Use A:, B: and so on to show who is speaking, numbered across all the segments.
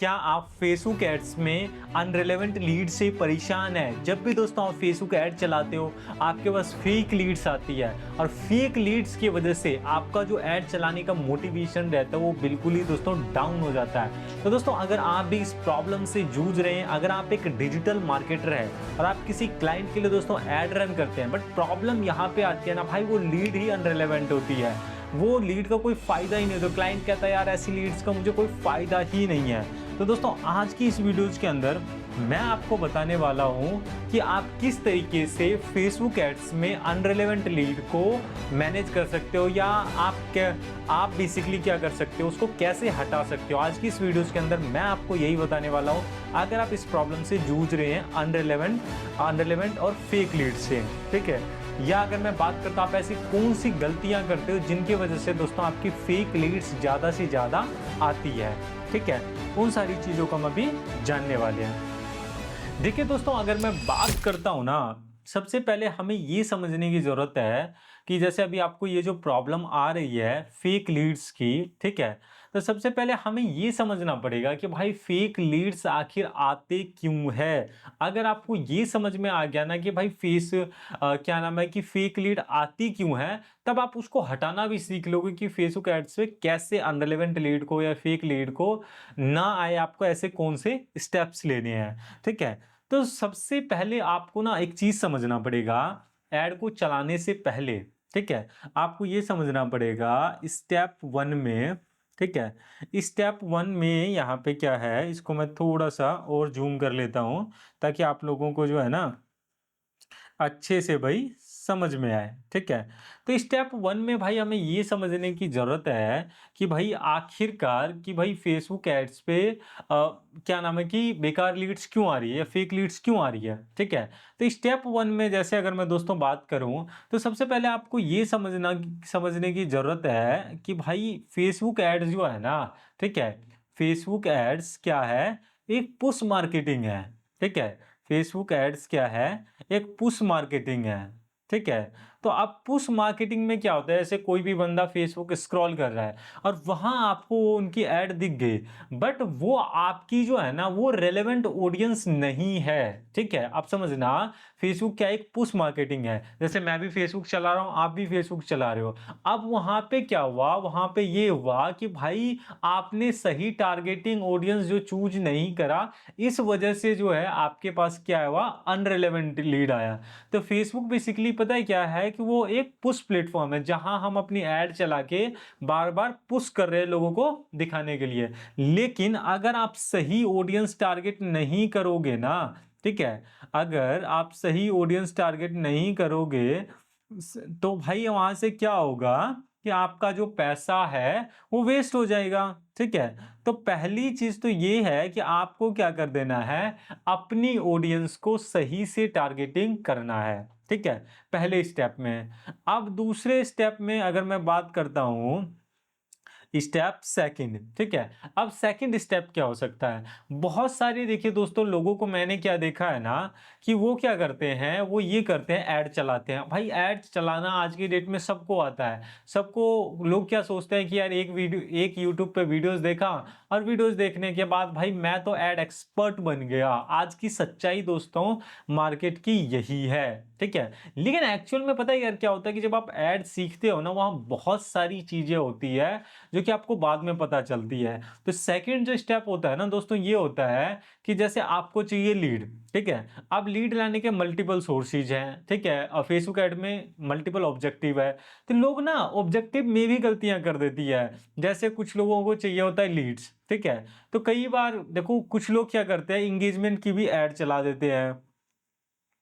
A: क्या आप Facebook ads में अनरिलेवेंट लीड से परेशान हैं? जब भी दोस्तों आप फेसबुक ऐड चलाते हो आपके पास फेक लीड्स आती है और फेक लीड्स की वजह से आपका जो ऐड चलाने का मोटिवेशन रहता है वो बिल्कुल ही दोस्तों डाउन हो जाता है। तो दोस्तों अगर आप भी इस प्रॉब्लम से जूझ रहे हैं, अगर आप एक डिजिटल मार्केटर हैं और आप किसी क्लाइंट के लिए दोस्तों ऐड रन करते हैं, बट प्रॉब्लम यहाँ पे आती है ना भाई, वो लीड ही अनरिलेवेंट होती है, वो लीड का कोई फायदा ही नहीं। तो क्लाइंट कहता है यार ऐसी लीड्स का मुझे कोई फायदा ही नहीं है। तो दोस्तों आज की इस वीडियोज के अंदर मैं आपको बताने वाला हूं कि आप किस तरीके से फेसबुक एड्स में अनरिलेवेंट लीड को मैनेज कर सकते हो, या आप बेसिकली क्या कर सकते हो, उसको कैसे हटा सकते हो। आज की इस वीडियोज के अंदर मैं आपको यही बताने वाला हूं। अगर आप इस प्रॉब्लम से जूझ रहे हैं अनरिलेवेंट और फेक लीड से, ठीक है, या अगर मैं बात करता हूं आप ऐसी कौन सी गलतियां करते हो जिनकी वजह से दोस्तों आपकी फेक लीड्स ज़्यादा से ज़्यादा आती है, ठीक है, उन सारी चीज़ों को हम अभी जानने वाले हैं। देखिए दोस्तों, अगर मैं बात करता हूं ना, सबसे पहले हमें ये समझने की ज़रूरत है कि जैसे अभी आपको ये जो प्रॉब्लम आ रही है फेक लीड्स की, ठीक है, तो सबसे पहले हमें ये समझना पड़ेगा कि भाई फेक लीड्स आखिर आते क्यों है। अगर आपको ये समझ में आ गया ना कि भाई क्या नाम है कि फेक लीड आती क्यों है, तब आप उसको हटाना भी सीख लोगे कि फेसबुक एड्स पे कैसे अनरिलेवेंट लीड को या फेक लीड को ना आए, आपको ऐसे कौन से स्टेप्स लेने हैं, ठीक है। तो सबसे पहले आपको ना एक चीज समझना पड़ेगा ऐड को चलाने से पहले, ठीक है, आपको ये समझना पड़ेगा स्टेप वन में, ठीक है, स्टेप वन में यहाँ पे क्या है, इसको मैं थोड़ा सा और जूम कर लेता हूं ताकि आप लोगों को जो है ना अच्छे से भाई समझ में आए, ठीक है। तो स्टेप वन में भाई हमें ये समझने की जरूरत है कि भाई आखिरकार कि भाई फेसबुक एड्स पे क्या नाम है कि बेकार लीड्स क्यों आ रही है या फेक लीड्स क्यों आ रही है, ठीक है। तो स्टेप वन में जैसे अगर मैं दोस्तों बात करूं तो सबसे पहले आपको ये समझने की जरूरत है कि भाई फेसबुक एड्स जो है ना, ठीक है, फेसबुक एड्स क्या है, एक पुश मार्केटिंग है, ठीक है। फेसबुक एड्स क्या है, एक पुश मार्केटिंग है, ठीक है। तो अब पुश मार्केटिंग में क्या होता है, जैसे कोई भी बंदा फेसबुक स्क्रॉल कर रहा है और वहां आपको उनकी ऐड दिख गई, बट वो आपकी जो है ना वो रेलेवेंट ऑडियंस नहीं है, ठीक है। आप समझना, फेसबुक क्या एक पुश मार्केटिंग है। जैसे मैं भी फेसबुक चला रहा हूं, आप भी फेसबुक चला रहे हो, अब वहां पे क्या हुआ, वहां पे ये हुआ कि भाई आपने सही टारगेटिंग ऑडियंस जो चूज नहीं करा, इस वजह से जो है आपके पास क्या हुआ, अनरिलेवेंट लीड आया। तो फेसबुक बेसिकली पता है क्या है कि वो एक पुश प्लेटफॉर्म है जहां हम अपनी ऐड चला के बार बार पुश कर रहे हैं लोगों को दिखाने के लिए। लेकिन अगर आप सही ऑडियंस टारगेट नहीं करोगे ना, ठीक है, अगर आप सही ऑडियंस टारगेट नहीं करोगे तो भाई वहां से क्या होगा कि आपका जो पैसा है वो वेस्ट हो जाएगा, ठीक है। तो पहली चीज तो ये है कि आपको क्या कर देना है, अपनी ऑडियंस को सही से टारगेटिंग करना है, ठीक है, पहले स्टेप में। अब दूसरे स्टेप में अगर मैं बात करता हूं, स्टेप सेकंड, ठीक है। अब सेकंड स्टेप क्या हो सकता है, बहुत सारे देखिए दोस्तों लोगों को मैंने क्या देखा है ना कि वो क्या करते हैं, वो ये करते हैं ऐड चलाते हैं। भाई ऐड चलाना आज की डेट में सबको आता है, सबको, लोग क्या सोचते हैं कि यार एक यूट्यूब पे वीडियोस देखा और वीडियोस देखने के बाद भाई मैं तो ऐड एक्सपर्ट बन गया। आज की सच्चाई दोस्तों मार्केट की यही है, ठीक है। लेकिन एक्चुअल में पता है यार क्या होता है कि जब आप ऐड सीखते हो ना, वहां बहुत सारी चीजें होती है जो कि आपको बाद में पता चलती है। तो सेकंड जो स्टेप होता है ना दोस्तों, ये होता है कि जैसे आपको चाहिए लीड, ठीक है, अब लीड लाने के मल्टीपल सोर्सेज हैं, ठीक है, और फेसबुक ऐड में मल्टीपल ऑब्जेक्टिव है। तो लोग ना ऑब्जेक्टिव में भी गलतियां कर देती है। जैसे कुछ लोगों को चाहिए होता है लीड्स, ठीक है, तो कई बार देखो कुछ लोग क्या करते हैं, इंगेजमेंट की भी ऐड चला देते हैं,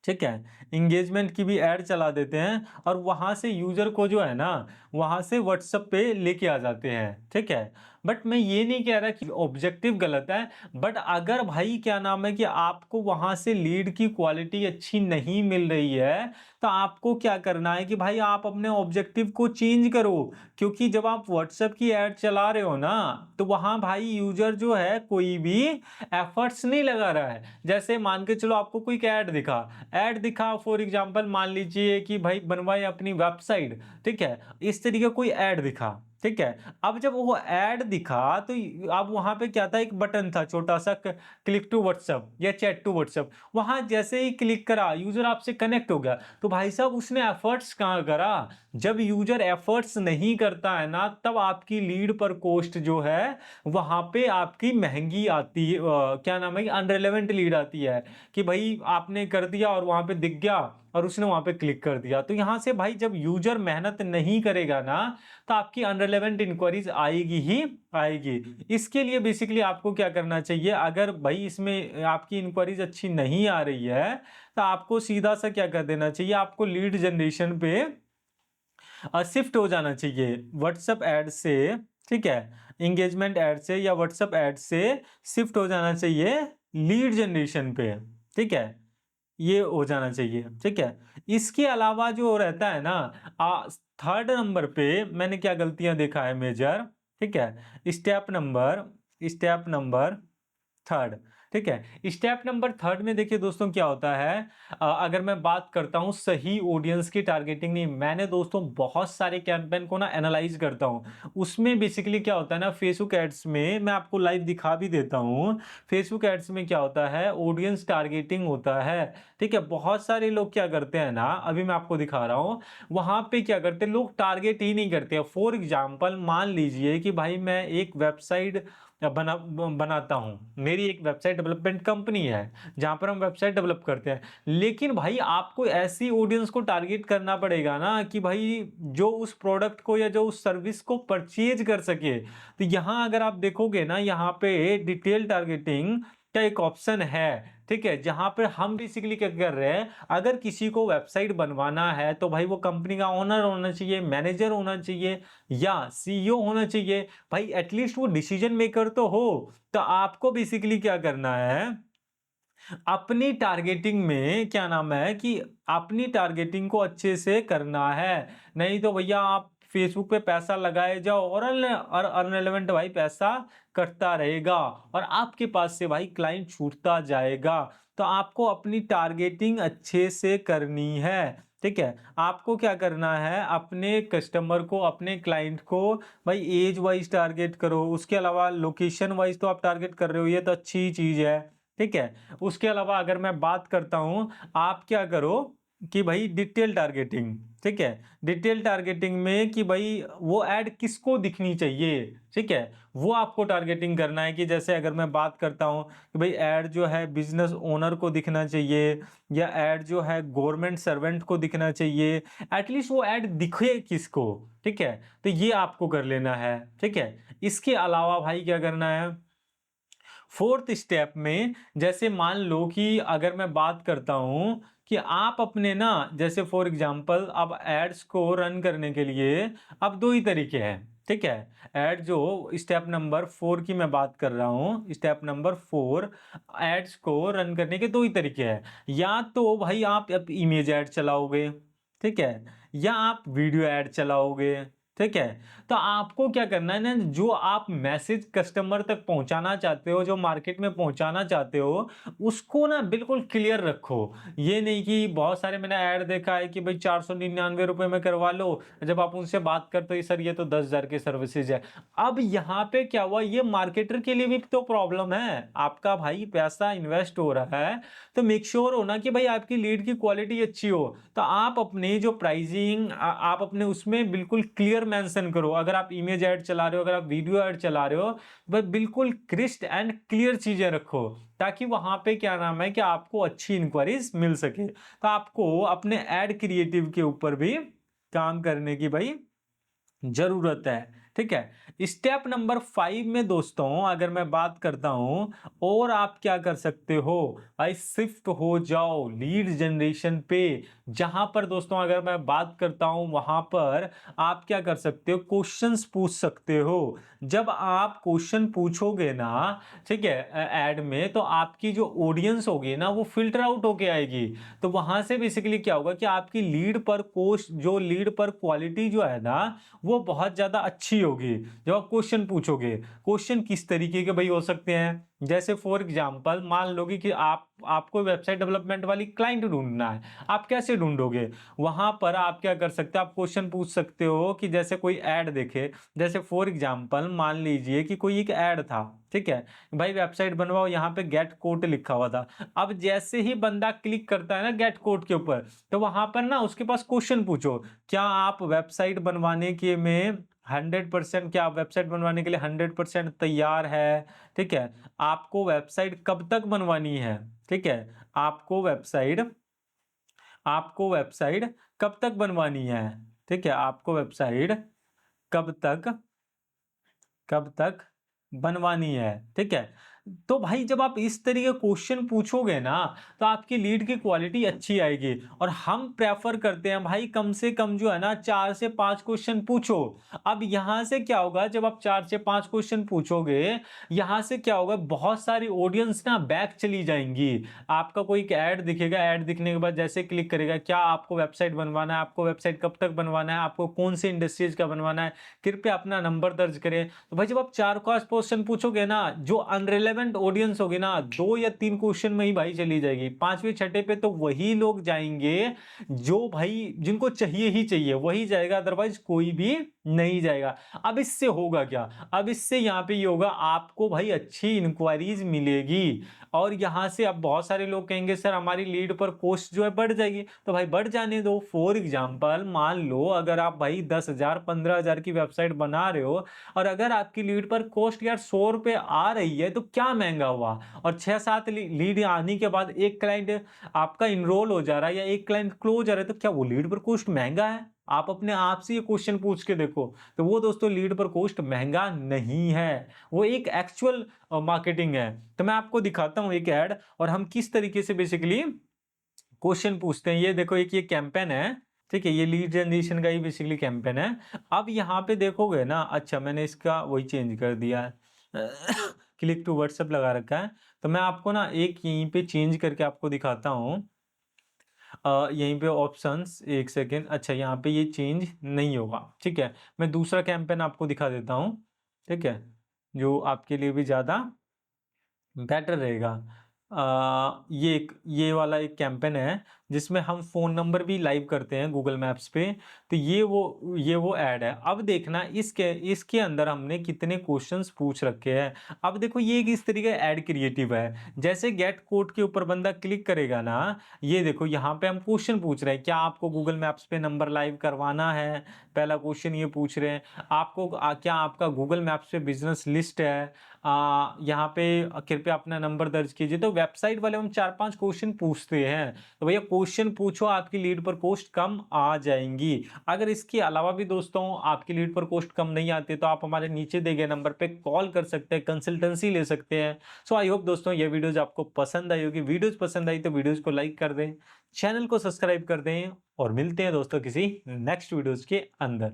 A: ठीक है, इंगेजमेंट की भी ऐड चला देते हैं और वहां से यूजर को जो है ना वहां से व्हाट्सएप पे लेके आ जाते हैं, ठीक है। बट मैं ये नहीं कह रहा कि ऑब्जेक्टिव गलत है, बट अगर भाई क्या नाम है कि आपको वहां से लीड की क्वालिटी अच्छी नहीं मिल रही है, तो आपको क्या करना है कि भाई आप अपने ऑब्जेक्टिव को चेंज करो। क्योंकि जब आप व्हाट्सएप की ऐड चला रहे हो ना, तो वहां भाई यूजर जो है कोई भी एफर्ट्स नहीं लगा रहा है। जैसे मान के चलो आपको कोई ऐड दिखा फॉर एग्जांपल, मान लीजिए कि भाई बनवाए अपनी वेबसाइट, ठीक है, इस तरीके कोई ऐड दिखा, ठीक है। अब जब वो ऐड दिखा तो अब वहां पे क्या था, एक बटन था छोटा सा, क्लिक टू व्हाट्सएप या चैट टू व्हाट्सएप। वहां जैसे ही क्लिक करा यूजर आपसे कनेक्ट हो गया। तो भाई साहब उसने एफर्ट्स कहाँ करा? जब यूजर एफर्ट्स नहीं करता है ना, तब आपकी लीड पर कॉस्ट जो है वहां पे आपकी महंगी आती है, क्या नाम है, अनरिलेवेंट लीड आती है कि भाई आपने कर दिया और वहां पे दिख गया और उसने वहां पे क्लिक कर दिया। तो यहां से भाई जब यूजर मेहनत नहीं करेगा ना, तो आपकी अनरिलेवेंट इंक्वायरीज आएगी ही आएगी। इसके लिए बेसिकली आपको क्या करना चाहिए, अगर भाई इसमें आपकी इंक्वायरीज अच्छी नहीं आ रही है, तो आपको सीधा सा क्या कर देना चाहिए, आपको लीड जनरेशन पे शिफ्ट हो जाना चाहिए व्हाट्सएप ऐड से। ठीक है, इंगेजमेंट ऐड से या व्हाट्सएप ऐड से शिफ्ट हो जाना चाहिए लीड जनरेशन पे। ठीक है, ये हो जाना चाहिए। ठीक है, इसके अलावा जो रहता है ना, थर्ड नंबर पे मैंने क्या गलतियां देखा है मेजर। ठीक है, स्टेप नंबर थर्ड। ठीक है, स्टेप नंबर थर्ड में देखिए दोस्तों क्या होता है, अगर मैं बात करता हूं सही ऑडियंस की टारगेटिंग नहीं, मैंने दोस्तों बहुत सारे कैंपेन को ना एनालाइज करता हूं। उसमें बेसिकली क्या होता है ना, फेसबुक एड्स में मैं आपको लाइव दिखा भी देता हूं। फेसबुक एड्स में क्या होता है, ऑडियंस टारगेटिंग होता है। ठीक है, बहुत सारे लोग क्या करते हैं ना, अभी मैं आपको दिखा रहा हूं, वहां पे क्या करते हैं लोग, टारगेट ही नहीं करते। फॉर एग्जाम्पल मान लीजिए कि भाई मैं एक वेबसाइट बनाता हूं, मेरी एक वेबसाइट डेवलपमेंट कंपनी है जहां पर हम वेबसाइट डेवलप करते हैं। लेकिन भाई आपको ऐसी ऑडियंस को टारगेट करना पड़ेगा ना कि भाई जो उस प्रोडक्ट को या जो उस सर्विस को परचेज कर सके। तो यहां अगर आप देखोगे ना, यहाँ पे डिटेल टारगेटिंग का एक ऑप्शन है। ठीक है, जहां पर हम बेसिकली क्या कर रहे हैं, अगर किसी को वेबसाइट बनवाना है तो भाई वो कंपनी का ओनर होना चाहिए, मैनेजर होना चाहिए या सीईओ होना चाहिए। भाई एटलीस्ट वो डिसीजन मेकर तो हो। तो आपको बेसिकली क्या करना है, अपनी टारगेटिंग में क्या नाम है कि अपनी टारगेटिंग को अच्छे से करना है। नहीं तो भैया आप फेसबुक पे पैसा लगाए जाओ और अनरिलेवेंट भाई पैसा कटता रहेगा और आपके पास से भाई क्लाइंट छूटता जाएगा। तो आपको अपनी टारगेटिंग अच्छे से करनी है। ठीक है, आपको क्या करना है, अपने कस्टमर को, अपने क्लाइंट को भाई एज वाइज टारगेट करो। उसके अलावा लोकेशन वाइज तो आप टारगेट कर रहे हो, ये तो अच्छी चीज है। ठीक है, उसके अलावा अगर मैं बात करता हूं, आप क्या करो कि भाई डिटेल टारगेटिंग। ठीक है, डिटेल टारगेटिंग में कि भाई वो ऐड किसको दिखनी चाहिए। ठीक है, वो आपको टारगेटिंग करना है कि जैसे अगर मैं बात करता हूं कि भाई ऐड जो है बिजनेस ओनर को दिखना चाहिए या ऐड जो है गवर्नमेंट सर्वेंट को दिखना चाहिए, एटलीस्ट वो ऐड दिखे किसको। ठीक है, तो ये आपको कर लेना है। ठीक है, इसके अलावा भाई क्या करना है, फोर्थ स्टेप में जैसे मान लो कि अगर मैं बात करता हूं कि आप अपने ना, जैसे फॉर एग्जांपल अब एड्स को रन करने के लिए अब दो ही तरीके हैं। ठीक है, एड जो स्टेप नंबर 4 की मैं बात कर रहा हूं, स्टेप नंबर 4, एड्स को रन करने के दो ही तरीके हैं। या तो भाई आप इमेज ऐड चलाओगे, ठीक है, या आप वीडियो ऐड चलाओगे। ठीक है, तो आपको क्या करना है ना, जो आप मैसेज कस्टमर तक पहुंचाना चाहते हो, जो मार्केट में पहुंचाना चाहते हो, उसको ना बिल्कुल क्लियर रखो। ये नहीं कि बहुत सारे मैंने ऐड देखा है कि भाई 499 रुपए में करवा लो, जब आप उनसे बात करते हो सर ये तो 10,000 की सर्विसेज है। अब यहाँ पे क्या हुआ, ये मार्केटर के लिए भी तो प्रॉब्लम है। आपका भाई पैसा इन्वेस्ट हो रहा है, तो मेक श्योर हो ना कि भाई आपकी लीड की क्वालिटी अच्छी हो। तो आप अपने जो प्राइसिंग आप अपने उसमें बिल्कुल क्लियर मेंशन करो। अगर आप इमेज ऐड चला रहे हो, अगर आप वीडियो ऐड चला रहे हो, बस बिल्कुल क्रिस्प एंड क्लियर चीजें रखो, ताकि वहां पे क्या नाम है कि आपको अच्छी इंक्वायरीज मिल सके। तो आपको अपने ऐड क्रिएटिव के ऊपर भी काम करने की भाई जरूरत है। ठीक है, स्टेप नंबर 5 में दोस्तों अगर मैं बात करता हूं, और आप क्या कर सकते हो भाई, शिफ्ट हो जाओ लीड जनरेशन पे। जहां पर दोस्तों अगर मैं बात करता हूं, वहां पर आप क्या कर सकते हो, क्वेश्चंस पूछ सकते हो। जब आप क्वेश्चन पूछोगे ना, ठीक है, ऐड में, तो आपकी जो ऑडियंस होगी ना वो फिल्टर आउट होके आएगी। तो वहां से बेसिकली क्या होगा कि आपकी लीड पर क्वालिटी जो है ना वो बहुत ज्यादा अच्छी होगी जब आप क्वेश्चन पूछोगे। क्वेश्चन किस तरीके के भाई हो सकते हैं, जैसे फॉर एग्जांपल मान लोगे कि आपको वेबसाइट डेवलपमेंट वाली क्लाइंट ढूंढना है, आप कैसे ढूंढोगे? वहां पर आप क्या कर सकते हो, आप क्वेश्चन पूछ सकते हो कि जैसे कोई ऐड देखे, जैसे फॉर एग्जांपल मान लीजिए कि कोई एक ऐड था, ठीक है भाई वेबसाइट बनवाओ, यहाँ पे गेट कोड लिखा हुआ था। अब जैसे ही बंदा क्लिक करता है ना गेट कोड के ऊपर, तो वहां पर ना उसके पास क्वेश्चन पूछो, क्या आप वेबसाइट बनवाने के में 100%, क्या आप वेबसाइट बनवाने के लिए 100% तैयार है? ठीक है, आपको वेबसाइट कब तक बनवानी है? ठीक है, आपको वेबसाइट कब तक बनवानी है? ठीक है, आपको वेबसाइट कब तक कब तक बनवानी है? ठीक है, तो भाई जब आप इस तरीके क्वेश्चन पूछोगे ना, तो आपकी लीड की क्वालिटी अच्छी आएगी। और हम प्रेफर करते हैं भाई कम से कम जो है ना 4 से 5 क्वेश्चन पूछो। अब यहां से क्या होगा, जब आप 4 से 5 क्वेश्चन पूछोगे, यहां से क्या होगा, बहुत सारी ऑडियंस ना बैक चली जाएंगी। आपका कोई ऐड दिखेगा, ऐड दिखने के बाद जैसे क्लिक करेगा, क्या आपको वेबसाइट बनवाना है, आपको वेबसाइट कब तक बनवाना है, आपको कौन से इंडस्ट्रीज का बनवाना है, कृपया अपना नंबर दर्ज करें। तो भाई जब आप 4-5 क्वेश्चन पूछोगे ना, जो अनरिलेवेंट ऑडियंस होगी ना 2 या 3 क्वेश्चन में ही भाई चली जाएगी। 5वें 6ठे पे तो वही लोग जाएंगे जो भाई जिनको चाहिए ही चाहिए, वही जाएगा, अदरवाइज कोई भी नहीं जाएगा। अब इससे होगा क्या, अब इससे यहाँ पे ये होगा, आपको भाई अच्छी इंक्वायरीज मिलेगी। और यहां से अब बहुत सारे लोग कहेंगे सर हमारी लीड पर कॉस्ट जो है बढ़ जाएगी, तो भाई बढ़ जाने दो। फॉर एग्जांपल मान लो अगर आप भाई 10,000 15,000 की वेबसाइट बना रहे हो, और अगर आपकी लीड पर कॉस्ट यार 100 रुपए आ रही है, तो क्या महंगा हुआ? और 6-7 लीड आने के बाद एक क्लाइंट आपका इनरोल हो जा रहा है या एक क्लाइंट क्लोज हो रहा है, तो क्या वो लीड पर कॉस्ट महंगा है? आप अपने आप से ये क्वेश्चन पूछ के देखो, तो वो दोस्तों लीड पर कॉस्ट महंगा नहीं है, वो एक एक्चुअल मार्केटिंग है। तो मैं आपको दिखाता हूं एक ऐड, और हम किस तरीके से बेसिकली क्वेश्चन पूछते हैं। ये देखो एक ये कैंपेन है, ठीक है, ये लीड जनरेशन का ही बेसिकली कैंपेन है। अब यहाँ पे देखोगे ना, अच्छा मैंने इसका वही चेंज कर दिया है क्लिक टू व्हाट्सएप लगा रखा है। तो मैं आपको ना एक यहीं पे चेंज करके आपको दिखाता हूँ। यहीं पे ऑप्शंस, एक सेकेंड, अच्छा यहाँ पे ये चेंज नहीं होगा, ठीक है। मैं दूसरा कैंपेन आपको दिखा देता हूँ, ठीक है, जो आपके लिए भी ज़्यादा बेटर रहेगा। ये वाला एक कैंपेन है जिसमें हम फ़ोन नंबर भी लाइव करते हैं गूगल मैप्स पे। तो ये वो ऐड है। अब देखना इसके अंदर हमने कितने क्वेश्चंस पूछ रखे हैं। अब देखो ये किस तरीके का ऐड क्रिएटिव है। जैसे गेट कोड के ऊपर बंदा क्लिक करेगा ना, ये देखो यहाँ पे हम क्वेश्चन पूछ रहे हैं, क्या आपको गूगल मैप्स पे नंबर लाइव करवाना है? पहला क्वेश्चन ये पूछ रहे हैं। आपको क्या आपका गूगल मैप्स पे बिजनेस लिस्ट है? यहाँ पे कृपया अपना नंबर दर्ज कीजिए। तो वेबसाइट वाले हम 4-5 क्वेश्चन पूछते हैं। तो भैया क्वेश्चन पूछो, आपकी लीड पर कॉस्ट कम आ जाएंगी। अगर इसके अलावा भी दोस्तों आपकी लीड पर कॉस्ट कम नहीं आती, तो आप हमारे नीचे दिए गए नंबर पे कॉल कर सकते हैं, कंसल्टेंसी ले सकते हैं। सो आई होप दोस्तों ये वीडियोज आपको पसंद आई होगी। वीडियोज पसंद आई तो वीडियोज को लाइक कर दें, चैनल को सब्सक्राइब कर दें, और मिलते हैं दोस्तों किसी नेक्स्ट वीडियोज के अंदर।